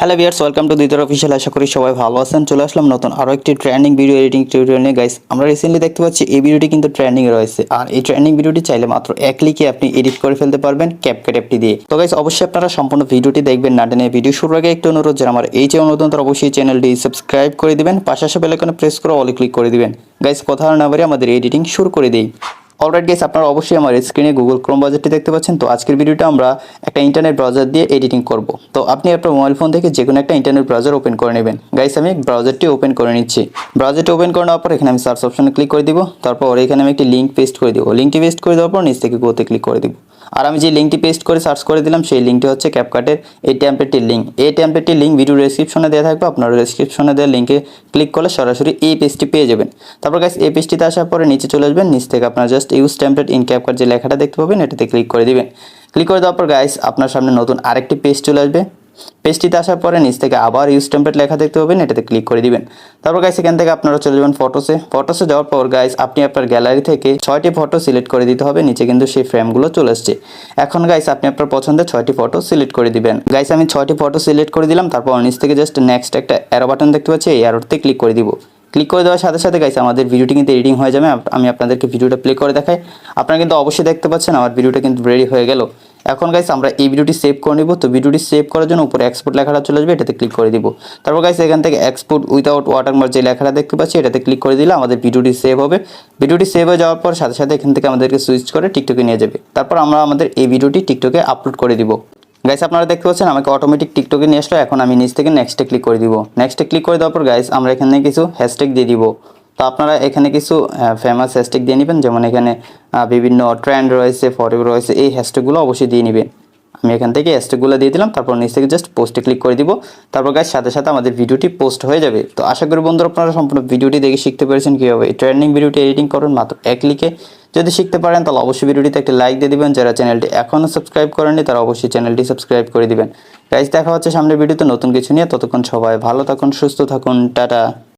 Hello viewers, welcome to Didar official. আশা করি সবাই ভালো আছেন। চলে আসলাম নতুন আরও একটি ট্রেন্ডিং ভিডিও এডিটিং টিউটোরিয়াল নিয়ে। গাইস, আমরা রিসেন্টলি দেখতে পাচ্ছি এই ভিডিওটি কিন্তু ট্রেন্ডিং রয়েছে, আর এই ট্রেন্ডিং ভিডিওটি চাইলে মাত্র এক ক্লিকে আপনি এডিট করে ফেলতে পারবেন ক্যাপকাট অ্যাপটি দিয়ে। তো গাইস, অবশ্যই আপনারা সম্পূর্ণ ভিডিওটি দেখবেন না টেনে। ভিডিও শুরুর আগে একটু অনুরোধ, যারা আমার এই চ্যানেল নতুন তারা অবশ্যই চ্যানেলটি সাবস্ক্রাইব করে দিবেন, পাশাপাশি বেল আইকনে প্রেস করে অলে ক্লিক করে দিবেন। গাইস, কথা না বাড়িয়ে আমাদের এডিটিং শুরু করে দিই। অলরাইট গাইস, আপনারা অবশ্যই আমার স্ক্রিনে গুগল ক্রোম ব্রাউজারটি দেখতে পাচ্ছেন। তো আজকের ভিডিওটা আমরা একটা ইন্টারনেট ব্রাউজার দিয়ে এডিটিং করব। তো আপনি আপনার মোবাইল ফোন থেকে যে কোনো একটা ইন্টারনেট ব্রাউজার ওপেন করে নেবেন। গাইস, আমি ব্রাউজারটি ওপেন করে নিচ্ছি। ব্রাউজারটি ওপেন করে নেওয়ার পর এখানে আমি সার্চ অপশনে ক্লিক করে দিব। তারপর এখানে আমি একটি লিঙ্ক পেস্ট করে দিব। লিঙ্কটি পেস্ট করে দেওয়ার পর নিচ থেকে গোতে ক্লিক করে দিব। আর আমি যে লিঙ্কটি পেস্ট করে সার্চ করে দিলাম সেই লিঙ্কটি হচ্ছে ক্যাপকাটের এই টেমপ্লেটটির লিঙ্ক। এই টেমপ্লেটটির লিঙ্ক ভিডিও ডেসক্রিপশনে দেওয়া থাকবে। আপনারা ডেসক্রিপশনে দেওয়া লিঙ্কে ক্লিক করলে সরাসরি এই পেজটি পেয়ে যাবেন। তারপর গাইস, এই পেজটিতে আসার পরে নিচে চলে আসবেন। নিচ থেকে আপনারা just use template in CapCut যে লেখাটা দেখতে পাবেন এটাতে ক্লিক করে দিবেন। ক্লিক করে দেওয়ার পর গাইস, আপনার সামনে নতুন আরেকটি পেজ চলে আসবে। পেজটিতে আসার পরে নিচ থেকে আবার ইউজ টেমপ্লেট লেখা দেখতে পাবেন, এটাতে ক্লিক করে দিবেন। তারপর গাইস, এখান থেকে আপনারা চলে যাবেন ফটোসে যাওয়ার পর গাইস, আপনি আপনার গ্যালারি থেকে 6টি ফটো সিলেক্ট করে দিতে হবে। নিচে কিন্তু সেই ফ্রেমগুলো চলে আসছে। এখন গাইস, আপনি আপনার পছন্দের 6টি ফটো সিলেক্ট করে দিবেন। গাইস, আমি 6টি ফটো সিলেক্ট করে দিলাম। তারপর নিচ থেকে জাস্ট নেক্সট একটা অ্যারো বাটন দেখতে পাচ্ছি, এই অ্যারোতে ক্লিক করে দিব। ক্লিক করে দেওয়ার সাথে সাথে গাইস, আমাদের ভিডিওটি কিন্তু এডিটিং হয়ে যাবে। আমি আপনাদেরকে ভিডিওটা প্লে করে দেখাই। আপনারা কিন্তু অবশ্যই দেখতে পাচ্ছেন আমার ভিডিওটা কিন্তু রেডি হয়ে গেল। এখন গাইস, আমরা এই ভিডিওটি সেভ করে নিব। তো ভিডিওটি সেভ করার জন্য উপরে এক্সপোর্ট লেখাটা চলে আসবে, এটাতে ক্লিক করে দিব। তারপর গাইস, এখান থেকে এক্সপোর্ট উইদাউট ওয়াটারমার্ক যে লেখাটা দেখতে পাচ্ছি এটাতে ক্লিক করে দিলে আমাদের ভিডিওটি সেভ হবে। ভিডিওটি সেভ হয়ে যাওয়ার পর সাথে সাথে এখান থেকে আমাদেরকে সুইচ করে টিকটকে নিয়ে যাবে। তারপর আমরা আমাদের এই ভিডিওটি টিকটকে আপলোড করে দিব। গাইস, আপনারা দেখতে পাচ্ছেন আমাকে অটোমেটিক টিকটকে নিয়ে আসলো। এখন আমি নিচ থেকে নেক্সটে ক্লিক করে দিব। নেক্সটে ক্লিক করে দেওয়ার পর গাইস, আমরা এখানে কিছু হ্যাশট্যাগ দিয়ে দিব। তো আপনারা এখানে কিছু ফেমাস হ্যাশট্যাগ দিয়ে নেবেন, যেমন এখানে বিভিন্ন ট্রেন্ড রয়েছে, ফর ইউ রয়েছে, এই হ্যাশট্যাগুলো অবশ্যই দিয়ে নেবেন। আমি এখান থেকে হ্যাশট্যাগুলো দিয়ে দিলাম। তারপর নিচ থেকে জাস্ট পোস্টে ক্লিক করে দিব। তারপর গাইস, সাথে সাথে আমাদের ভিডিওটি পোস্ট হয়ে যাবে। তো আশা করি বন্ধুরা আপনারা সম্পূর্ণ ভিডিওটি দেখে শিখতে পেরেছেন কীভাবে ট্রেন্ডিং ভিডিওটি এডিটিং করুন মাত্র এক ক্লিকে। যদি শিখতে পারেন তাহলে অবশ্যই ভিডিওটিতে একটি লাইক দিয়ে দিবেন। যারা চ্যানেলটি এখনও সাবস্ক্রাইব করেননি তারা অবশ্যই চ্যানেলটি সাবস্ক্রাইব করে দিবেন। গাইস, দেখা হচ্ছে সামনের ভিডিওতে নতুন কিছু নিয়ে। ততক্ষণ সবাই ভালো থাকুন, সুস্থ থাকুন, টাটা।